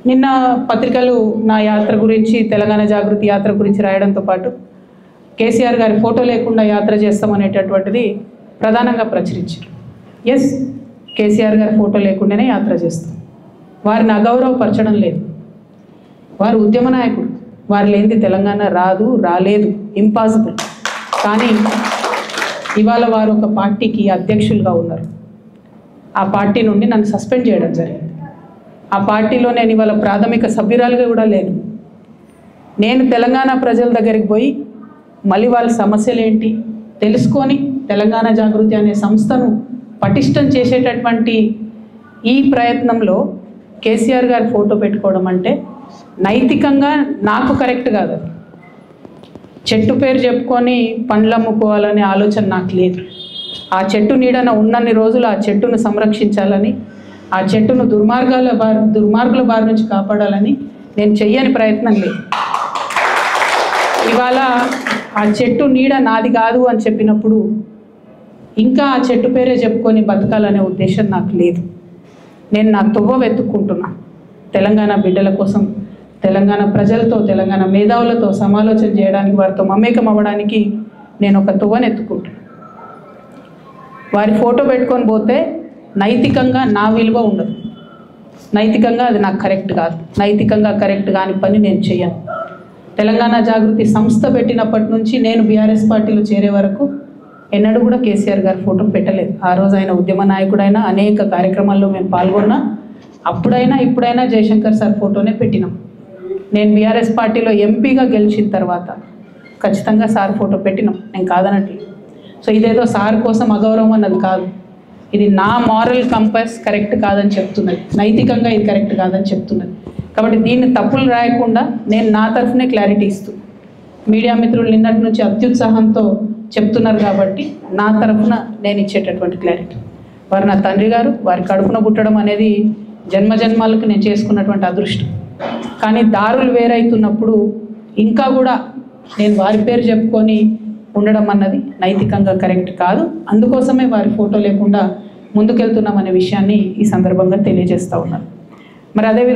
నిన్న పత్రికలు నా యాత్ర గురించి తెలంగాణ జాగృతి యాత్ర గురించి రాయడంతో పాటు కేసీఆర్ గారి ఫోటో లేకుండా యాత్ర చేస్తామనేటటువంటిది ప్రధానంగా ప్రచురించారు. ఎస్, కేసీఆర్ గారి ఫోటో లేకుండానే యాత్ర చేస్తాం. వారిని అగౌరవపరచడం లేదు. వారు ఉద్యమ నాయకుడు. వారు లేనిది తెలంగాణ రాదు, రాలేదు, ఇంపాసిబుల్. కానీ ఇవాళ వారు ఒక పార్టీకి అధ్యక్షులుగా ఉన్నారు. ఆ పార్టీ నుండి నన్ను సస్పెండ్ చేయడం జరిగింది. ఆ పార్టీలో నేను ఇవాళ ప్రాథమిక సభ్యురాలుగా కూడా లేను. నేను తెలంగాణ ప్రజల దగ్గరికి పోయి మళ్ళీ వాళ్ళ సమస్యలు ఏంటి తెలుసుకొని తెలంగాణ జాగృతి అనే సంస్థను పటిష్టం చేసేటటువంటి ఈ ప్రయత్నంలో కేసీఆర్ గారి ఫోటో పెట్టుకోవడం అంటే నైతికంగా నాకు కరెక్ట్ కాదు. చెట్టు పేరు చెప్పుకొని పండ్లు అమ్ముకోవాలనే ఆలోచన నాకు లేదు. ఆ చెట్టు నీడన ఉన్నన్ని రోజులు ఆ చెట్టును సంరక్షించాలని, ఆ చెట్టును దుర్మార్గుల బారి నుంచి కాపాడాలని నేను చెయ్యని ప్రయత్నం లేదు. ఇవాళ ఆ చెట్టు నీడ నాది కాదు అని చెప్పినప్పుడు ఇంకా ఆ చెట్టు పేరే చెప్పుకొని బతకాలనే ఉద్దేశం నాకు లేదు. నేను నా తువ్వ వెతుక్కుంటున్నా. తెలంగాణ బిడ్డల కోసం, తెలంగాణ ప్రజలతో, తెలంగాణ మేధావులతో సమాలోచన చేయడానికి, వారితో మమేకం అవ్వడానికి నేను ఒక తువ్వను ఎత్తుకుంటున్నాను. వారి ఫోటో పెట్టుకొని పోతే నైతికంగా నా విలువ ఉండదు. నైతికంగా అది నాకు కరెక్ట్ కాదు. నైతికంగా కరెక్ట్ కాని పని నేను చేయను. తెలంగాణ జాగృతి సంస్థ పెట్టినప్పటి నుంచి నేను బీఆర్ఎస్ పార్టీలో చేరే వరకు ఎన్నడూ కూడా కేసీఆర్ గారి ఫోటో పెట్టలేదు. ఆ రోజు ఆయన ఉద్యమ నాయకుడైనా అనేక కార్యక్రమాల్లో మేము పాల్గొన్నా. అప్పుడైనా ఇప్పుడైనా జయశంకర్ సార్ ఫోటోనే పెట్టినాం. నేను బీఆర్ఎస్ పార్టీలో ఎంపీగా గెలిచిన తర్వాత ఖచ్చితంగా సార్ ఫోటో పెట్టినాం. నేను కాదనట్లేదు. సో ఇదేదో సార్ కోసం అగౌరవం అన్నది కాదు. ఇది నా మారల్ కంపాస్ కరెక్ట్ కాదని చెప్తున్నది. నైతికంగా ఇది కరెక్ట్ కాదని చెప్తున్నది. కాబట్టి దీన్ని తప్పులు రాయకుండా నేను నా తరఫునే క్లారిటీ ఇస్తూ, మీడియా మిత్రులు నిన్నటి నుంచి అత్యుత్సాహంతో చెప్తున్నారు కాబట్టి నా తరఫున నేను ఇచ్చేటటువంటి క్లారిటీ. వారు నా తండ్రి గారు. వారి కడుపున పుట్టడం అనేది జన్మజన్మాలకు నేను చేసుకున్నటువంటి అదృష్టం. కానీ దారులు వేరైతున్నప్పుడు ఇంకా కూడా నేను వారి పేరు చెప్పుకొని ఉండడం అన్నది నైతికంగా కరెక్ట్ కాదు. అందుకోసమే వారి ఫోటో లేకుండా ముందుకెళ్తున్నామనే విషయాన్ని ఈ సందర్భంగా తెలియజేస్తూ ఉన్నాను. మరి అదేవిధంగా